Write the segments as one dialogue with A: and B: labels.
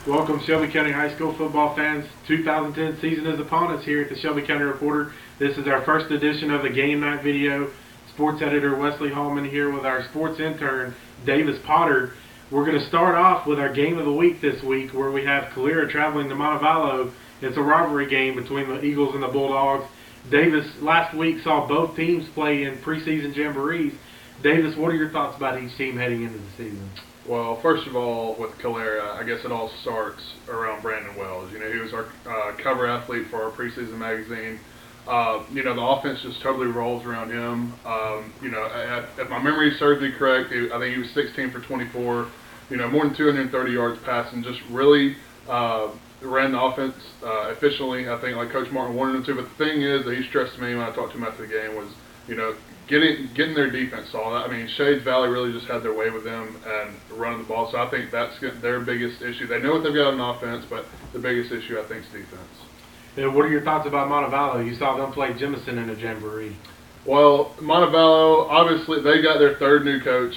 A: Welcome, Shelby County High School football fans. 2010 season is upon us here at the Shelby County Reporter. This is our first edition of the game night video. Sports editor Wesley Hallman here with our sports intern Davis Potter. We're going to start off with our game of the week this week, where we have Calera traveling to Montevallo. It's a rivalry game between the Eagles and the Bulldogs. Davis, last week saw both teams play in preseason jamborees. Davis, what are your thoughts about each team heading into the season?
B: Well, first of all, with Calera, I guess it all starts around Brandon Wells. You know, he was our cover athlete for our preseason magazine. The offense just totally rolls around him. If my memory serves me correct, I think he was 16 for 24. More than 230 yards passing. Just really ran the offense efficiently. I think like Coach Martin wanted him to. But the thing is that he stressed to me when I talked to him after the game was, getting their defense solid. I mean, Shades Valley really just had their way with them and running the ball. So I think that's their biggest issue. They know what they've got on offense, but the biggest issue I think is defense.
A: And what are your thoughts about Montevallo? You saw them play Jemison in a jamboree.
B: Well, Montevallo, obviously, they got their third new coach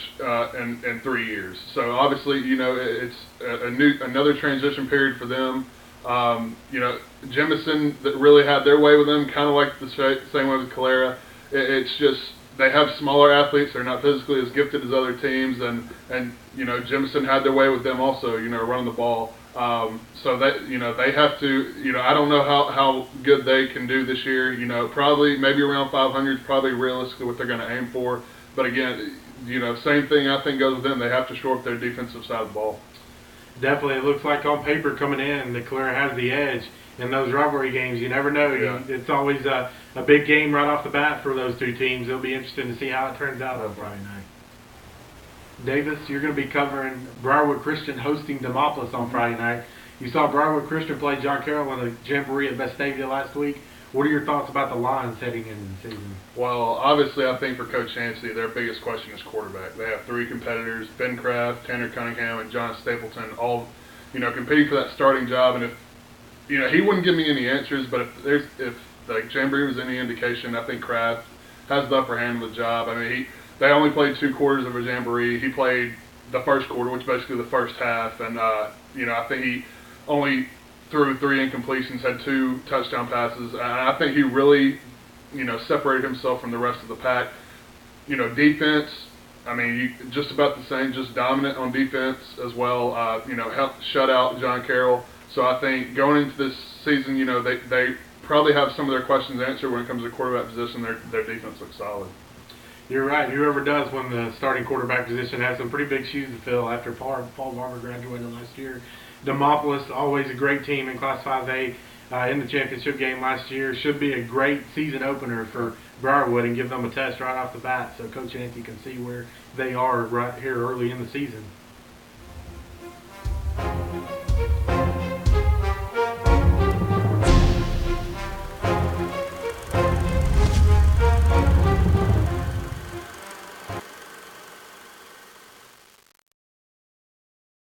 B: in 3 years. So obviously, it's another transition period for them. Jemison that really had their way with them, kind of like the same way with Calera. It's just they have smaller athletes. They're not physically as gifted as other teams, and Jemison had their way with them also. Running the ball. So that they have to. I don't know how good they can do this year. Probably maybe around 500 is probably realistically what they're going to aim for. But again, same thing I think goes with them. They have to shore up their defensive side of the ball.
A: Definitely, it looks like on paper coming in, the Calera has the edge. In those rivalry games, you never know.
B: Yeah.
A: It's always a big game right off the bat for those two teams. It'll be interesting to see how it turns out on Friday night. Davis, you're going to be covering Briarwood Christian hosting Demopolis on Friday night. You saw Briarwood Christian play John Carroll in the jamboree at Vestavia last week. What are your thoughts about the Lions heading into the season?
B: Well, obviously, I think for Coach Chancey, their biggest question is quarterback. They have three competitors: Ben Kraft, Tanner Cunningham, and John Stapleton, all competing for that starting job. And if he wouldn't give me any answers, but if the jamboree was any indication, I think Kraft has the upper hand of the job. I mean, they only played 2 quarters of a jamboree. He played the first quarter, which is basically the first half, and I think he only threw 3 incompletions, had 2 touchdown passes, and I think he really separated himself from the rest of the pack. Defense, I mean, just about the same, just dominant on defense as well. Helped shut out John Carroll. So I think going into this season, they probably have some of their questions answered when it comes to the quarterback position. Their defense looks solid.
A: You're right. Whoever does win the starting quarterback position has some pretty big shoes to fill after Paul Barber graduated last year. Demopolis, always a great team in Class 5A in the championship game last year. Should be a great season opener for Briarwood and give them a test right off the bat so Coach Yancey can see where they are right here early in the season.